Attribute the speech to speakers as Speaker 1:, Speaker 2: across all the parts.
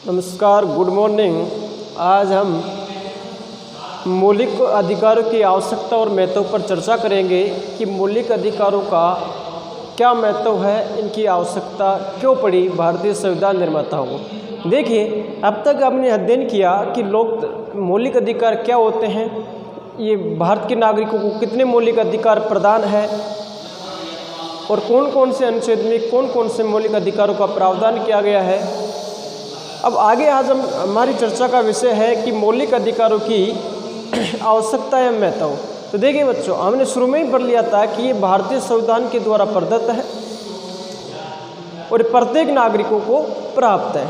Speaker 1: नमस्कार, good morning. आज हम मौलिक अधिकारों की आवश्यकता और महत्व पर चर्चा करेंगे कि मौलिक अधिकारों का क्या महत्व है, इनकी आवश्यकता क्यों पड़ी भारतीय संविधान निर्माताओं को। देखिए, अब तक हमने अध्ययन किया कि मौलिक अधिकार क्या होते हैं, ये भारत के नागरिकों को कितने मौलिक अधिकार प्रदान है और कौन कौन से अनुच्छेद में कौन कौन से मौलिक अधिकारों का प्रावधान किया गया है। अब आगे आज हमारी चर्चा का विषय है कि मौलिक अधिकारों की आवश्यकता या महत्व। तो देखिए बच्चों, हमने शुरू में ही पढ़ लिया था कि ये भारतीय संविधान के द्वारा प्रदत्त है और प्रत्येक नागरिकों को प्राप्त है।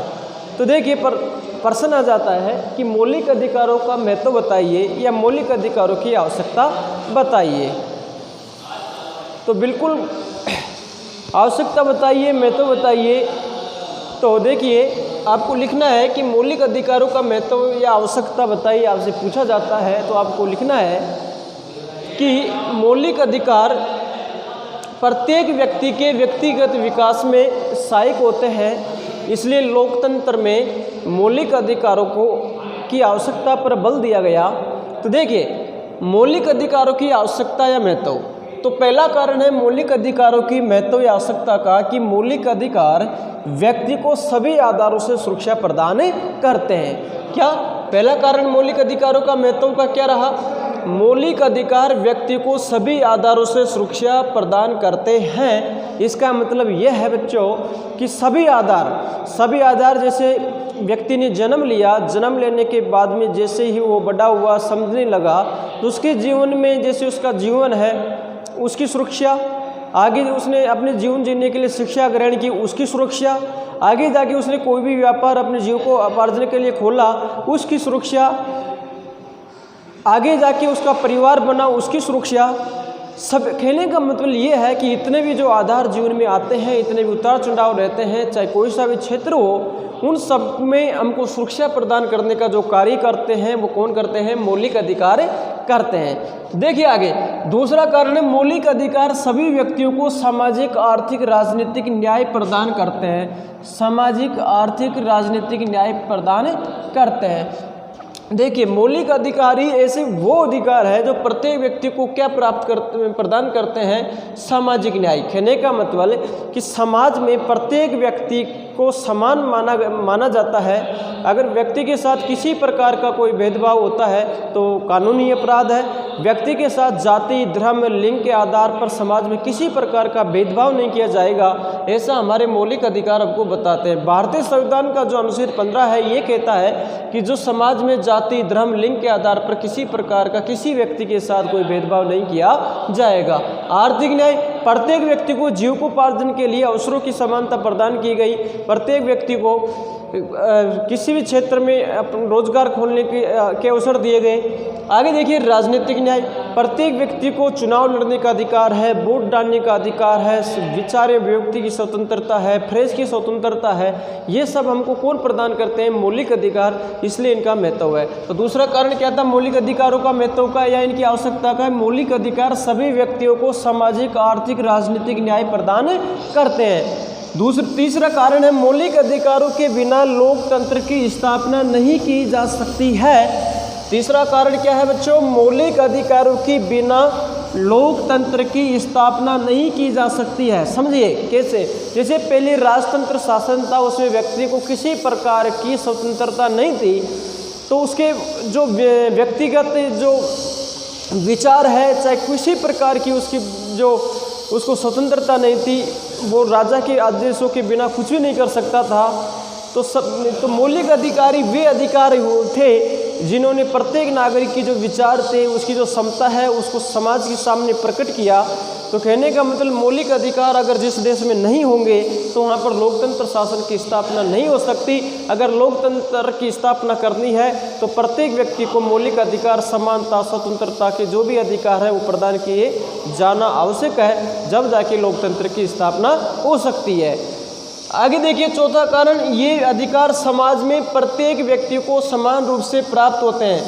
Speaker 1: तो देखिए, प्रश्न आ जाता है कि मौलिक अधिकारों का महत्व बताइए या मौलिक अधिकारों की आवश्यकता बताइए। तो बिल्कुल आवश्यकता बताइए, महत्व बताइए। तो देखिए, आपको लिखना है कि मौलिक अधिकारों का महत्व या आवश्यकता बताइए, आपसे पूछा जाता है। तो आपको लिखना है कि मौलिक अधिकार प्रत्येक व्यक्ति के व्यक्तिगत विकास में सहायक होते हैं, इसलिए लोकतंत्र में मौलिक अधिकारों की आवश्यकता पर बल दिया गया। तो देखिए, मौलिक अधिकारों की आवश्यकता या महत्व। तो पहला कारण है मौलिक अधिकारों की महत्व या आवश्यकता का कि मौलिक अधिकार व्यक्ति को सभी आधारों से सुरक्षा प्रदान करते हैं। क्या पहला कारण मौलिक अधिकारों का महत्व का क्या रहा? मौलिक अधिकार व्यक्ति को सभी आधारों से सुरक्षा प्रदान करते हैं। इसका मतलब यह है बच्चों कि सभी आधार जैसे व्यक्ति ने जन्म लिया, जन्म लेने के बाद में जैसे ही वो बड़ा हुआ, समझने लगा, तो उसके जीवन में जैसे उसका जीवन है उसकी सुरक्षा, आगे उसने अपने जीवन जीने के लिए शिक्षा ग्रहण की उसकी सुरक्षा, आगे जाके उसने कोई भी व्यापार अपने जीव को उपार्जन के लिए खोला उसकी सुरक्षा, आगे जाके उसका परिवार बना उसकी सुरक्षा। सब कहने का मतलब ये है कि इतने भी जो आधार जीवन में आते हैं, इतने भी उतार चढ़ाव रहते हैं, चाहे कोई सा भी क्षेत्र हो, उन सब में हमको सुरक्षा प्रदान करने का जो कार्य करते हैं वो कौन करते हैं? मौलिक अधिकार करते हैं। देखिए आगे, दूसरा कारण है मौलिक अधिकार सभी व्यक्तियों को सामाजिक, आर्थिक, राजनीतिक न्याय प्रदान करते हैं। सामाजिक, आर्थिक, राजनीतिक न्याय प्रदान करते हैं। देखिए, मौलिक अधिकारी ऐसे वो अधिकार है जो प्रत्येक व्यक्ति को क्या प्रदान करते हैं? सामाजिक न्याय। कहने का मतलब कि समाज में प्रत्येक व्यक्ति को समान माना जाता है। अगर व्यक्ति के साथ किसी प्रकार का कोई भेदभाव होता है तो कानूनी अपराध है। व्यक्ति के साथ जाति, धर्म, लिंग के आधार पर समाज में किसी प्रकार का भेदभाव नहीं किया जाएगा, ऐसा हमारे मौलिक अधिकार हमको बताते हैं। भारतीय संविधान का जो अनुच्छेद 15 है ये कहता है कि जो समाज में जाति, धर्म, लिंग के आधार पर किसी प्रकार का किसी व्यक्ति के साथ कोई भेदभाव नहीं किया जाएगा। आर्थिक न्याय, प्रत्येक व्यक्ति को जीविकोपार्जन के लिए अवसरों की समानता प्रदान की गई। प्रत्येक व्यक्ति को किसी भी क्षेत्र में रोजगार खोलने के अवसर दिए गए। आगे देखिए, राजनीतिक न्याय, प्रत्येक व्यक्ति को चुनाव लड़ने का अधिकार है, वोट डालने का अधिकार है, विचार अभिव्यक्ति की स्वतंत्रता है, प्रेस की स्वतंत्रता है। ये सब हमको कौन प्रदान करते हैं? मौलिक अधिकार, इसलिए इनका महत्व है। तो दूसरा कारण क्या था मौलिक अधिकारों का महत्व का या इनकी आवश्यकता का? मौलिक अधिकार सभी व्यक्तियों को सामाजिक, आर्थिक, राजनीतिक न्याय प्रदान करते हैं। तीसरा कारण है मौलिक अधिकारों के बिना लोकतंत्र की स्थापना नहीं की जा सकती है। तीसरा कारण क्या है बच्चों? मौलिक अधिकारों के बिना लोकतंत्र की स्थापना नहीं की जा सकती है। समझिए कैसे? जैसे पहले राजतंत्र शासन था, उसमें व्यक्ति को किसी प्रकार की स्वतंत्रता नहीं थी, तो उसके जो व्यक्तिगत जो विचार है, चाहे किसी प्रकार की उसको स्वतंत्रता नहीं थी, वो राजा के आदेशों के बिना कुछ भी नहीं कर सकता था। तो मौलिक अधिकारी वे अधिकारी थे जिन्होंने प्रत्येक नागरिक की जो विचार थे, उसकी जो क्षमता है, उसको समाज के सामने प्रकट किया। तो कहने का मतलब मौलिक अधिकार अगर जिस देश में नहीं होंगे तो वहाँ पर लोकतंत्र शासन की स्थापना नहीं हो सकती। अगर लोकतंत्र की स्थापना करनी है तो प्रत्येक व्यक्ति को मौलिक अधिकार, समानता, स्वतंत्रता के जो भी अधिकार है वो प्रदान किए जाना आवश्यक है, जब जाके लोकतंत्र की स्थापना हो सकती है। आगे देखिए, चौथा कारण, ये अधिकार समाज में प्रत्येक व्यक्ति को समान रूप से प्राप्त होते हैं।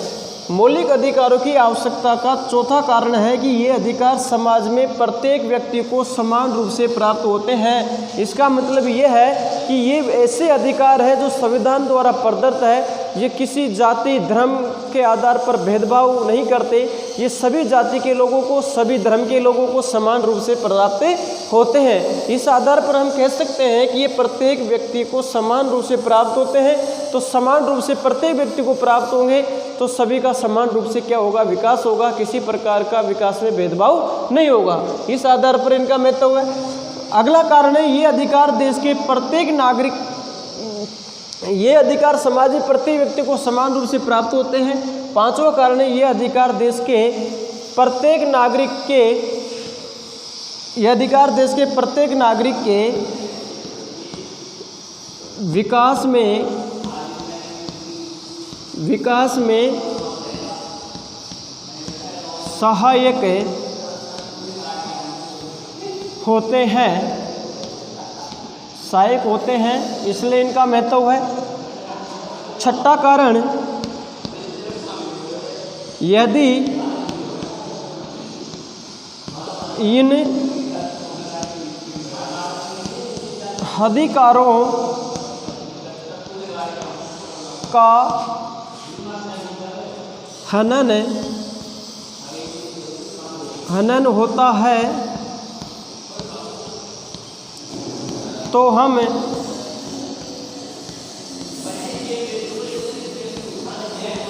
Speaker 1: मौलिक अधिकारों की आवश्यकता का चौथा कारण है कि ये अधिकार समाज में प्रत्येक व्यक्ति को समान रूप से प्राप्त होते हैं। इसका मतलब ये है कि ये ऐसे अधिकार है जो संविधान द्वारा प्रदत्त है। ये किसी जाति धर्म के आधार पर भेदभाव नहीं करते। ये सभी जाति के लोगों को, सभी धर्म के लोगों को समान रूप से प्राप्त होते हैं। इस आधार पर हम कह सकते हैं कि ये प्रत्येक व्यक्ति को समान रूप से प्राप्त होते हैं। तो समान रूप से प्रत्येक व्यक्ति को प्राप्त होंगे तो सभी का समान रूप से क्या होगा, विकास होगा। किसी प्रकार का विकास में भेदभाव नहीं होगा। इस आधार पर इनका महत्व है। अगला कारण है ये अधिकार देश के प्रत्येक नागरिक, ये अधिकार समाज में प्रत्येक व्यक्ति को समान रूप से प्राप्त होते हैं। पांचवा कारण है ये अधिकार देश के प्रत्येक नागरिक के, ये अधिकार देश के प्रत्येक नागरिक के विकास में सहायक होते हैं, इसलिए इनका महत्व है। छठा कारण, यदि इन अधिकारों का हनन होता है तो हम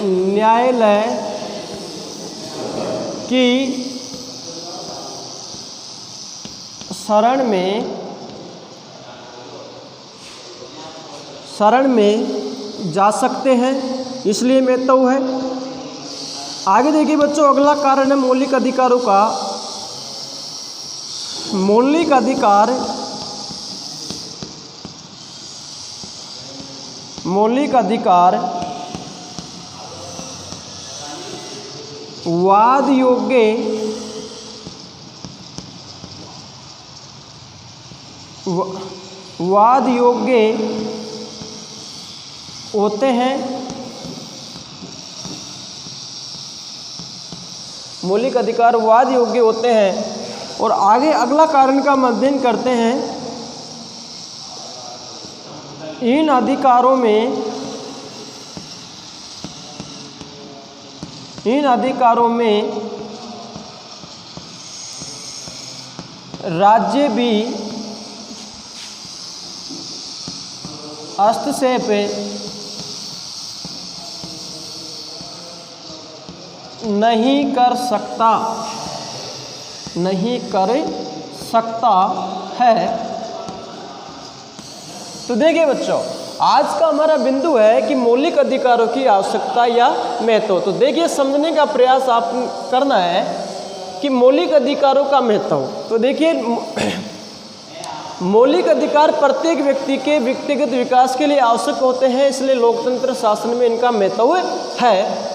Speaker 1: न्यायालय की शरण में जा सकते हैं, इसलिए महत्व है। आगे देखिए बच्चों, अगला कारण है मौलिक अधिकारों का। मौलिक अधिकार वाद योग्य होते हैं। मौलिक अधिकार वाद योग्य होते हैं। और आगे अगला कारण का हम अध्ययन करते हैं। इन अधिकारों में राज्य भी हस्तक्षेप नहीं कर सकता है। तो देखिए बच्चों, आज का हमारा बिंदु है कि मौलिक अधिकारों की आवश्यकता या महत्व। तो देखिए, समझने का प्रयास आप करना है कि मौलिक अधिकारों का महत्व। तो देखिए, मौलिक अधिकार प्रत्येक व्यक्ति के व्यक्तिगत विकास के लिए आवश्यक होते हैं, इसलिए लोकतंत्र शासन में इनका महत्व है।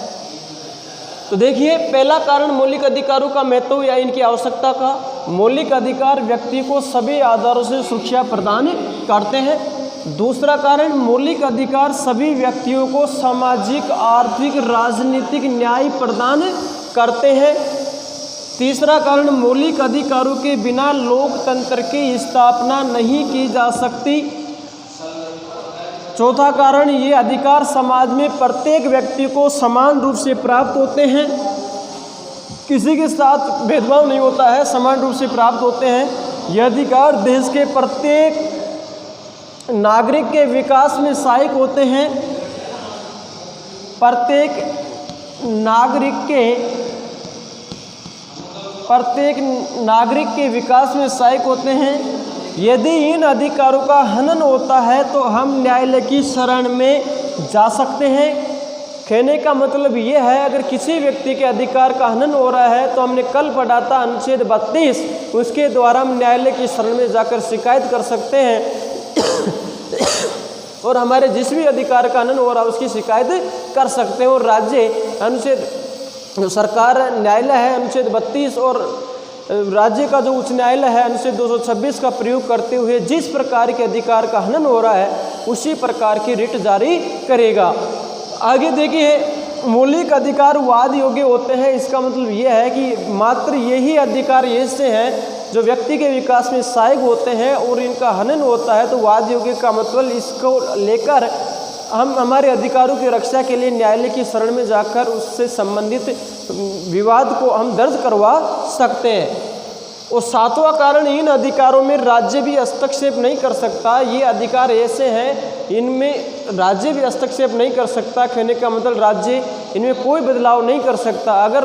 Speaker 1: तो देखिए, पहला कारण मौलिक अधिकारों का महत्व या इनकी आवश्यकता का, मौलिक अधिकार व्यक्ति को सभी आधारों से सुरक्षा प्रदान करते हैं। दूसरा कारण, मौलिक अधिकार सभी व्यक्तियों को सामाजिक, आर्थिक, राजनीतिक न्याय प्रदान करते हैं। तीसरा कारण, मौलिक अधिकारों के बिना लोकतंत्र की स्थापना नहीं की जा सकती। चौथा कारण, ये अधिकार समाज में प्रत्येक व्यक्ति को समान रूप से प्राप्त होते हैं, किसी के साथ भेदभाव नहीं होता है, समान रूप से प्राप्त होते हैं। ये अधिकार देश के प्रत्येक नागरिक के विकास में सहायक होते हैं। प्रत्येक नागरिक के विकास में सहायक होते हैं। यदि इन अधिकारों का हनन होता है तो हम न्यायालय की शरण में जा सकते हैं। कहने का मतलब ये है, अगर किसी व्यक्ति के अधिकार का हनन हो रहा है तो हमने कल पढ़ा था अनुच्छेद 32, उसके द्वारा हम न्यायालय की शरण में जाकर शिकायत कर सकते हैं और हमारे जिस भी अधिकार का हनन हो रहा है उसकी शिकायत कर सकते हैं। और राज्य अनुच्छेद, जो सरकार न्यायालय है अनुच्छेद 32 और राज्य का जो उच्च न्यायालय है अनुच्छेद 226 का प्रयोग करते हुए जिस प्रकार के अधिकार का हनन हो रहा है उसी प्रकार की रिट जारी करेगा। आगे देखिए, मौलिक अधिकार वाद योग्य होते हैं, इसका मतलब ये है कि मात्र यही अधिकार ऐसे हैं जो व्यक्ति के विकास में सहायक होते हैं और इनका हनन होता है तो वाद योग्य का मतलब इसको लेकर हम हमारे अधिकारों की रक्षा के लिए न्यायालय की शरण में जाकर उससे संबंधित विवाद को हम दर्ज करवा सकते हैं। और सातवां कारण, इन अधिकारों में राज्य भी हस्तक्षेप नहीं कर सकता। ये अधिकार ऐसे हैं इनमें राज्य भी हस्तक्षेप नहीं कर सकता। कहने का मतलब राज्य इनमें कोई बदलाव नहीं कर सकता। अगर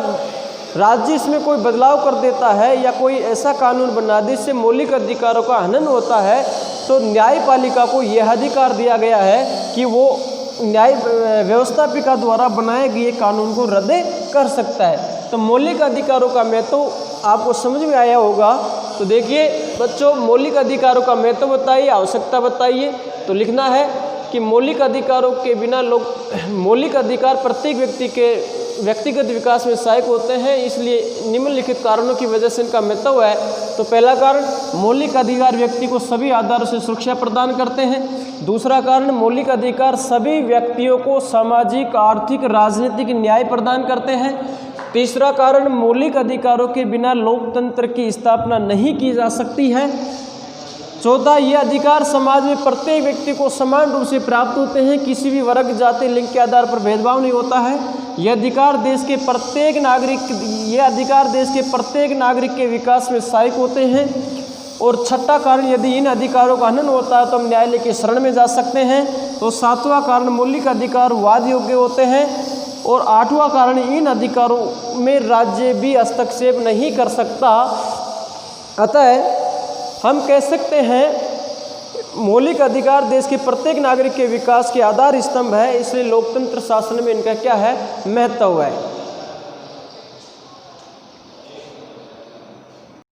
Speaker 1: राज्य इसमें कोई बदलाव कर देता है या कोई ऐसा कानून बना दे जिससे मौलिक अधिकारों का हनन होता है तो न्यायपालिका को यह अधिकार दिया गया है कि वो न्याय व्यवस्थापिका द्वारा बनाए गए कानून को रद्द कर सकता है। तो मौलिक अधिकारों का महत्व आपको समझ में आया होगा। तो देखिए बच्चों, मौलिक अधिकारों का महत्व बताइए, आवश्यकता बताइए। तो लिखना है कि मौलिक अधिकारों के बिना मौलिक अधिकार प्रत्येक व्यक्ति के व्यक्तिगत विकास में सहायक होते हैं, इसलिए निम्नलिखित कारणों की वजह से इनका महत्व है। तो पहला कारण, मौलिक अधिकार व्यक्ति को सभी आधारों से सुरक्षा प्रदान करते हैं। दूसरा कारण, मौलिक अधिकार सभी व्यक्तियों को सामाजिक, आर्थिक, राजनीतिक न्याय प्रदान करते हैं। तीसरा कारण, मौलिक अधिकारों के बिना लोकतंत्र की स्थापना नहीं की जा सकती है। चौथा, ये अधिकार समाज में प्रत्येक व्यक्ति को समान रूप से प्राप्त होते हैं, किसी भी वर्ग, जाति, लिंग के आधार पर भेदभाव नहीं होता है। ये अधिकार देश के प्रत्येक नागरिक के विकास में सहायक होते हैं। और छठा कारण, यदि इन अधिकारों का हनन होता है तो हम न्यायालय की शरण में जा सकते हैं। तो सातवां कारण, मौलिक अधिकार वाद योग्य होते हैं। और आठवां कारण, इन अधिकारों में राज्य भी हस्तक्षेप नहीं कर सकता। अतः हम कह सकते हैं मौलिक अधिकार देश के प्रत्येक नागरिक के विकास के आधार स्तंभ है, इसलिए लोकतंत्र शासन में इनका क्या है, महत्व है।